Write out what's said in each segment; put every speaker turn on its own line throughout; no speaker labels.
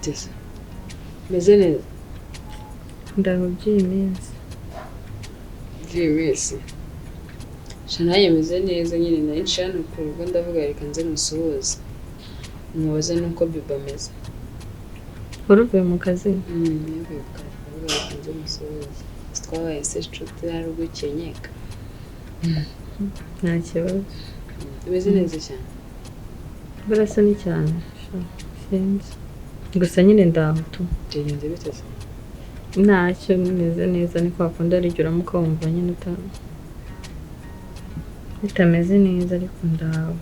biteze meze neza
ndaho by'iminsi
shanaye meze neza nyine nari nshana ku rugo ndavuga reka nze musuhuze mubaze nuko biba ameze
uruvuye mu kazi
ndavuga reka nze musuhuze twabaye se nshuti ari ugukenyeka
nta kibazo
meze neza cyane
burasa ni cyane sinzi gusa nyine ndaho tu
byagenze biteze
ntacyo meze neza ni kwa kundi ariguramo ukumva nyine bitameze neza ariko ndaho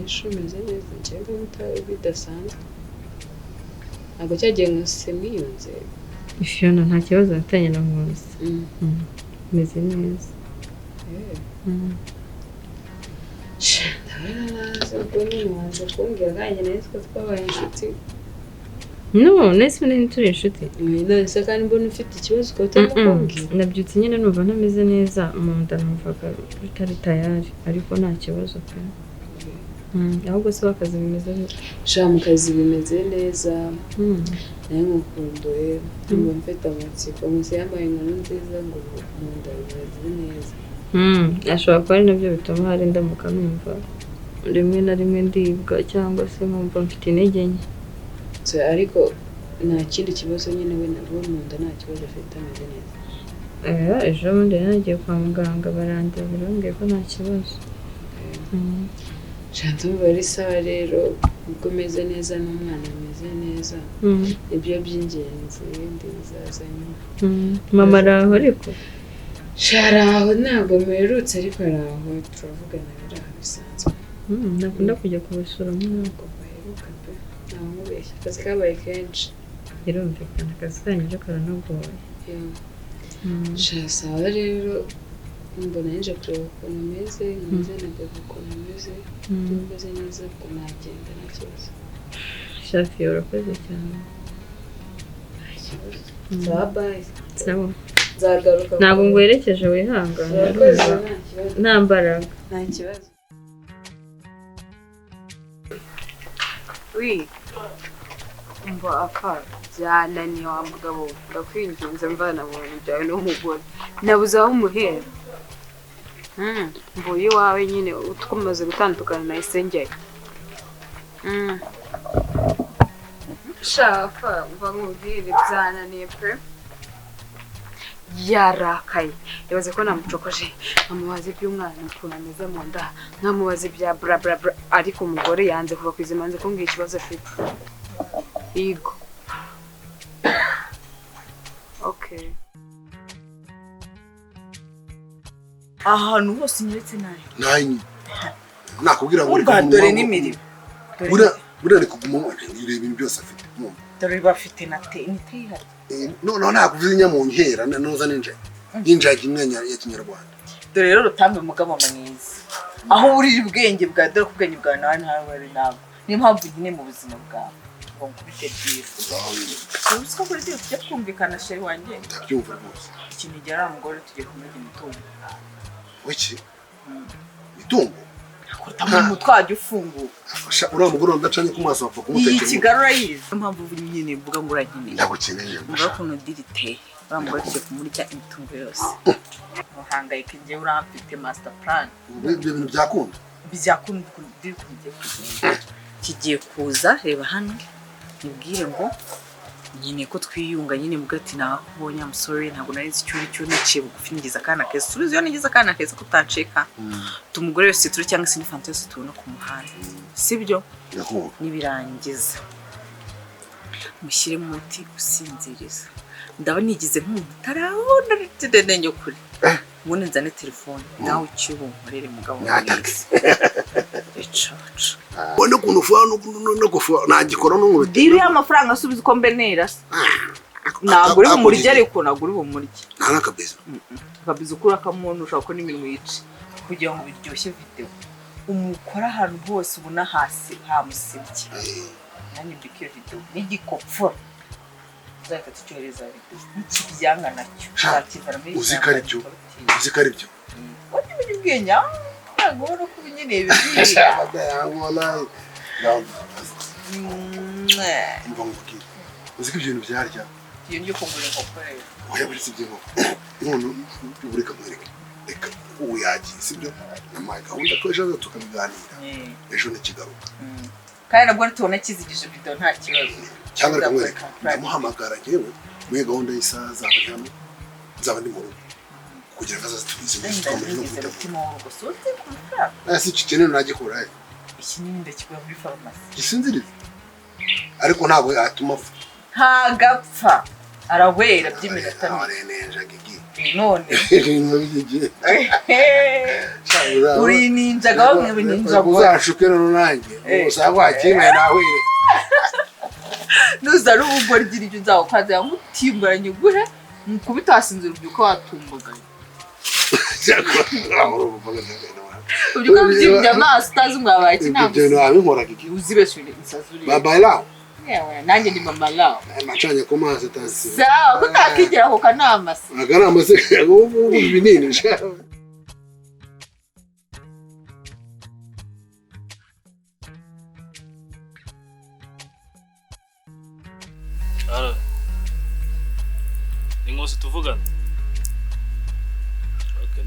ejo meze neza njyewe bidasanzwe ntabwo cyagiye nka mwiyunze
Fiona nta kibazo natanye na Nkusi meze neza no nese ni turi inshuti
nese kandi mbona ufite ikibazo ukatamukubwira
nabyutse nyine numva ntameze neza mu nda numvaga bitari tayari ariko nta kibazo pe ahubwo se akazi bimeze neza
sha mu kazi bimeze neza nayo ngukundoye ngo mfite amatsiko musi yambaye inkuru nziza ngo mu nda bimeze neza
ashobora kuba ari nabyo bituma hari ndamuka numva rimwe na rimwe ndibwa cyangwa se nkumva mfite intege nke
ariko nta kindi kibazo nyine we nabo mu nda nta kibazo afite ameze neza
ejo bundi nagiye kwa muganga barandebera bambwiye ko nta kibazo
Chantal bari sawa rero ubwo meze neza n'umwana ameze neza ibyo by'ingenzi ibindi bizaza nyuma
mama araho ariko
sharaho ntabwo mperutse ariko araho turavugana biraho bisanzwe
nakunda kujya kubasura
ntabwo baheruka pe ntamubeshya akazi kabaye kenshi
birumvikana akazi kanyu rero karanagoye
sawa rero mbona nje kureba ukuntu meze na bebe ukuntu meze meze neza ko nagenda nta kibazo
shafi urakoze cyane
nta kibazo sawa bye
sawa
nzagaruka
ntabwo ngwerekeje wihangana nta mbaraga
nta kibazo umva akara byananiye wa mugabo ndakwinginze mvana mu bintu byawe n'umugore nabuze aho umuhera mvuye iwawe nyine twamaze gutandukana nahise njyayo shaka mva nkubwire byananiye pe yarakaye yabaze ko namucokoje nkamubaza iby'umwana ukuntu ameze mu nda nkamubaza ibya bra bra bra ariko umugore yanze kuva ku izima nze kumbwira ikibazo afite yego okay
ahantu hose nyeretse nayo
nanyi nakubwira ngo
dore n'imirimo
bure kuguma ureba ibintu byose afite
dore bafite na tenite ihari
no nakuvuze inyamunkera noza ninjagi imwenya ya kinyarwanda
dore rero rutambe umugabo mwiza aho uri ubwenge bwa dore kubwenge bwa nawe ntawe ntabwo niyo mpamvu nyine mu buzima bwawe ngo nkubite byiza ubusa kuri byo tujya twumvikana sheri wanjye
ndabyumva rwose
ikintu gera umugore tugiye kumenya imitungo
wiki mitungo
akota mu twajya ufunguka
afasha uriya mugore ndacanye ku maso apfa kumutekera
iyi kigarura yize impamvu nyine mvuga ngo urakeneye
ndagukeneye
mvuga ko dirite uriya mugore tugiye kumurya imitungo yose uhangayika njyewe urafite master plan
ibyo bintu byakunda
bizakunda biri kugiye kugenda kigiye kuza reba hano nibwire ngo nyine ko twiyunga nyine mugati nakubonye I'm sorry ntabwo nari nzi icyo niciye bugufi ngize akana keza subizo yo nigize akana keza kutanceka tumugore wese turi cyangwa se ni fantasy tubona ku muhanda sibyo nibirangiza mushyire muti usinziriza ndaba nigize nk'umuntu tarabona ritedenge kuri ubundi nzane telefone nawe ucyubumurere mugabo ecaca
wenda kuntu ufuha no gufuha nagikora no nkubite
diri y'amafaranga asubiza uko mbenera ntabwo uri bumurye ariko ntabwo uri bumurye
nta n'akabizo
akabizo ukura kamuntu ushaka ko n'imirimo yice kugira ngo biryoshye video umukora ahantu hose ubona hasi hamusibye nani bikira video n'igikopfo zaka tucyoreza video n'ikibyanga nacyo zakivara muri
uzikari byo
wati bigenya ntabwo uri kubinyene bibi
yangu wallahi umva ngubwire uzi ko ibintu byarya
iyo ngiye kugura inkoko rero
oya buri sibyo none ubureka mwereke reka ubu yagiye sibyo namaye gahunda ko ejo tukabiganira ejo n'ikigaruka
kandi nabwo tubona kizigije video nta kibazo
cyangwa reka mwereke ndamuhamagara yewe muri gahunda y'isaha zaba hano nzaba ndi mu rugo kugira ngo azatubize
tukamenya no
guteka si ikintu nagikora
ikinini ndakigura muri farumasi
gisinziriza ariko ntabwo yatuma
ntagapfa arawera by'iminota
arenenja gigi
none
uri
uri ninja gawe ninja go
uzashuke no nanjye usaba wakimwe nawe
nuza rubugo rgira ibyo nzawo kwaza yamutimbaranye guhe mukubita hasinzira ubyuko watumbagaye ubyuko byibya amaso utazi mwabaye kinama
ibyo nabinkora gigi
uzibeshe insazuri
baba lao
yewe nanjye ndi mama lao
macanye ko mazi tazi
sawa kutakigera ko kanama se
akanama se ubu binini shawe
ni nkose tuvugana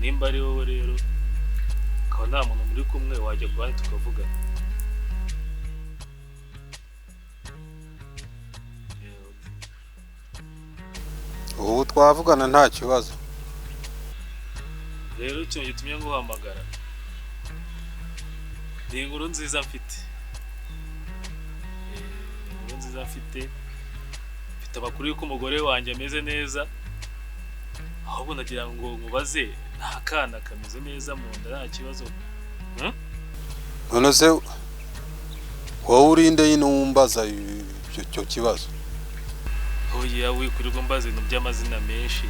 nimba ari wowe rero ukaba nta muntu muri kumwe wajya ku bandi tukavugana
ubu twavugana nta kibazo
rero ikintu gitumye nguhamagara ni inkuru nziza mfite mfite amakuru y'uko umugore wanjye ameze neza ahubwo nagira ngo nkubaze nta kana kameze neza mu nda nta kibazo
none se wowe urinde yino wumbaza icyo kibazo
oya wikurirwa mbaza ibintu by'amazina menshi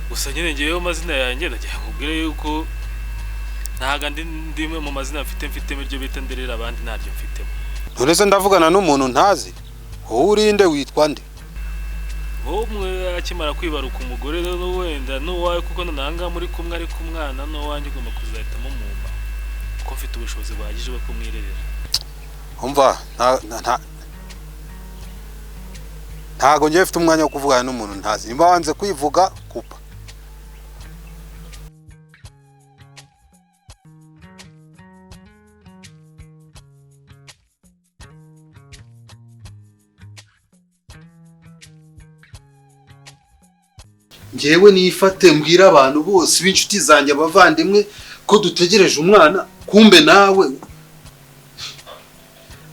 gusa nyine ngeyeho amazina yanjye nagira ngo ubwire yuko ntaga ndimwe mu mazina mfitemo iryo bita nderera abandi ntaryo mfitemo
none se ndavugana n'umuntu ntazi wowe urinde witwa nde
umwe akimara kwibaruka umugore rero wenda n'uwawe kuko nananga muri kumwe ari ku mwana n'uwanjye ugomba kuzahitamo mumba kuko mfite ubushobozi buhagije bwo kumwirerera
umva ntago ngiye mfite umwanya wo kuvugana n'umuntu ntazi nimba wanze kwivuga kupa
ngewe nifate mbwira abantu bose b'inshuti zanjye abavandimwe ko dutegereje umwana kumbe nawe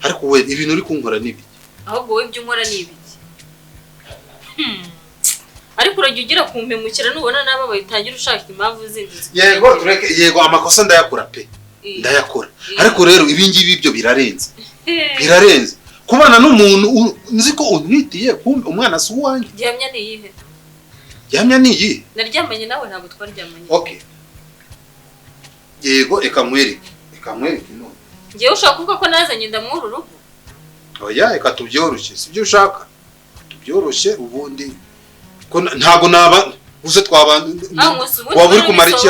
ariko we ibintu uri kunkora nibi
ahubwo wowe ibyo unkora ni ibiki ariko urajya ugira kumpemukira nubona naba bayitangira ushaka impamvu zindi
yego tureke yego amakosa ndayakora pe ndayakora ariko rero ibingibi ibyo birarenze kubana n'umuntu nzi ko untwitiye kumbe umwana si uwanjye
gihamya ni iyihe
gihamya ni iyi
naryamanye nawe ntabwo twaryamanye
okay yego reka mwereke none
ngewe ushaka kuvuga ko nazanye ndamwuru rugo
oya reka tubyoroshye sibyo ushaka tubyoroshye ubundi ko ntago naba uze waburi kumara iki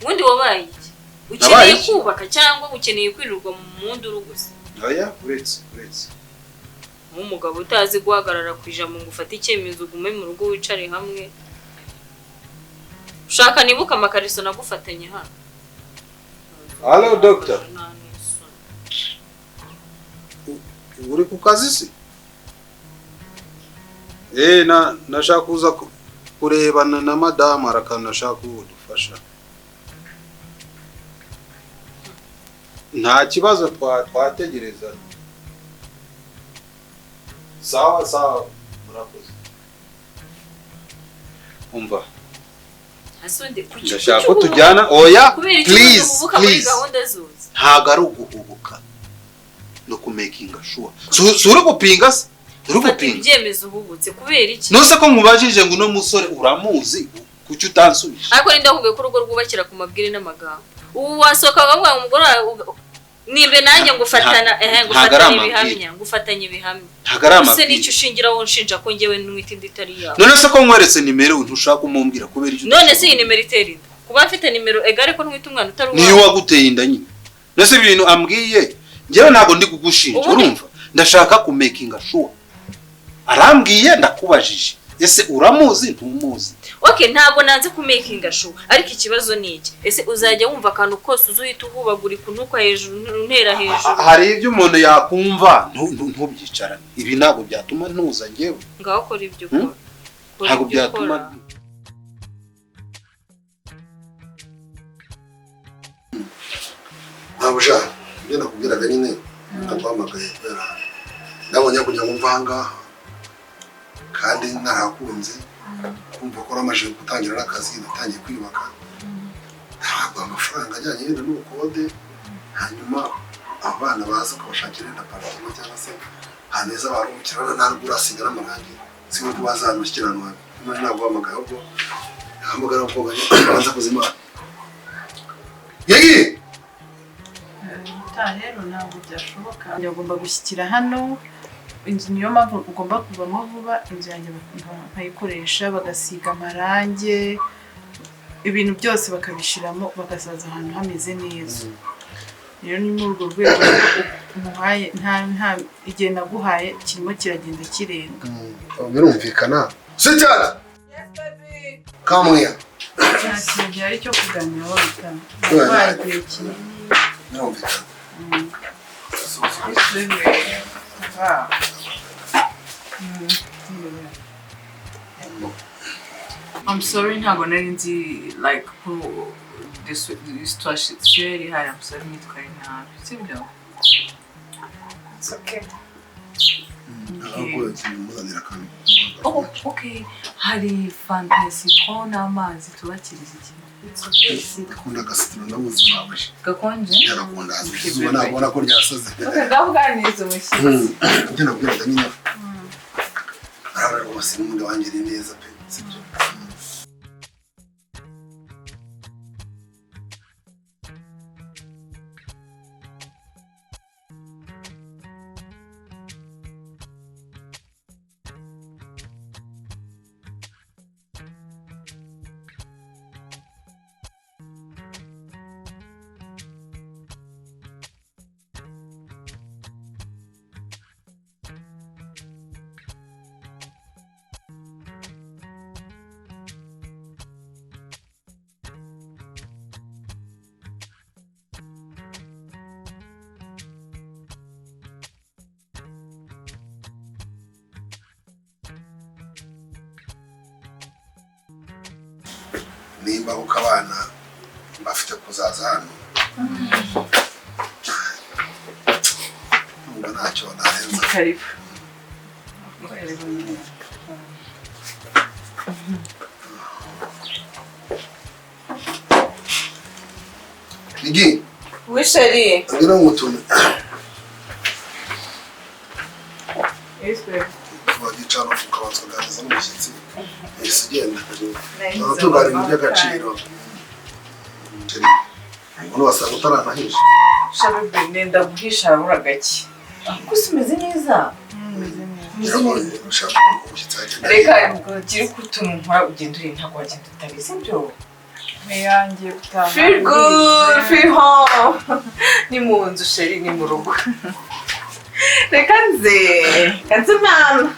ubundi wabaye iki ukeneye kubaka cyangwa ukeneye kwirirwa mu mundi urugusa
oya uretse
nk'umugabo utazi guhagarara ku ijambo ngo ufate icyemezo ugume mu rugo wicare hamwe ushaka nibuka amakariso nagufatanye hano
hello doctor uri ku kazi se nashaka kuza kurebana na madamu arakanashaka udufasha nta kibazo twategereza sawa murakoze umva ndashaka ko tujyana oya please ntago ari uguhubuka no kumakinga sure sura gupinga se
ufata ibyemezo uhubutse kubera iki
nose ko mubajije ngo uno musore uramuzi kuki utansubije
ariko ndakubwiye ko urugo rwubakira ku mabwire n'amagambo ubu wasohoka bamwe umugore nibe nanjye ngufatana ngufatanye ibihamya ese nicyo ushingira wo nshinja ko ngewe nwita inditari yawe
none se ko nkweretse nimero ntushaka umumbwira kubera icyo
none se iyi nimero iterinda kuba afite nimero egare ko nwita umwana utari
niyo waguteye inda nyine nese ibintu ambwiye ngewe ntago ndi kugushinja urumva ndashaka kumakinga sure. Arambwiye ndakubajije. Ese uramuzi ntumuzi?
Okay, ntabwo nanze kumakinga sure. Ariko ikibazo ni iki? Ese uzajya wumva akantu kose uzuhita uhubagura kuntuka hejuru ntera hejuru.
Hari ibyo umuntu yakumva ntubyicarane. Ibi ntabwo byatuma ntuza ngewe.
Ngaho kora ibyo ukora.
Ntabwo byatuma
Ntabwo njye nakubwiraga nyine ndakwamagaye kubera nabonye kujya mu mvanga kandi narakunze kumva ko ramajije gutangira n'akazi natangiye kwiyubaka ntabwo amafaranga ajyanye wenda n'ubukode hanyuma abana baza ukabashakira wenda apartment cyangwa se haneza baruhukirana ntabwo urasigara amarangi siwe ko bazanukiranwa ntabwo wamagaye ubwo hamagara umukobwa banza kuzimana yegi
rero ntabwo byashoboka ngomba gushyikira hano inzu niyo mpamvu ugomba kuvamo vuba inzu yanjye bakayikoresha bagasiga amarange ibintu byose bakabishiramo bagasaza ahantu hameze neza rero ni muri urwo rwego umuhaye nta igihe naguhaye kirimo kiragenda kirenga
birumvikana sicyane kamuya
nta ari cyo kuganiraho bitanga igihe kinini
birumvikana
I'm sorry ntabwo nari nzi like this situation ihari. I'm sorry nitwaye nabi sibyo.
It's okay.
Oh, okay. Hari fantasy ko n'amazi tubakiriza ikintu. It's okay.
Ndakunda gasitiro nabuze babaje.
Gakonje?
Ndakunda azuba nabona ko ryasaze.
Okay, ndavuganiza umushyitsi.
Njye nabwiraga nyine. Arara rwose n'undi wanjye ni neza pe. Sibyo. Nimba ukabana bafite kuzaza hano ngo ntacyo narenza
Karibu.
Nigi
Wishari.
ngira ngutune
Yes,
wagicana ukabanza kuganiriza n'umushyitsi ese genda tugari mu by'agaciro umuntu wasanga utaranahisha
Shabe nenda guhisha rura gake. Gusa umeze neza. Reka kiri kutuma nkora ugenda uri ntabwo wagenda utabizi byo.
yanjye gutaha.
Feel good, feel home. Ni mu nzu sheri ni mu rugo. Reka nze mama.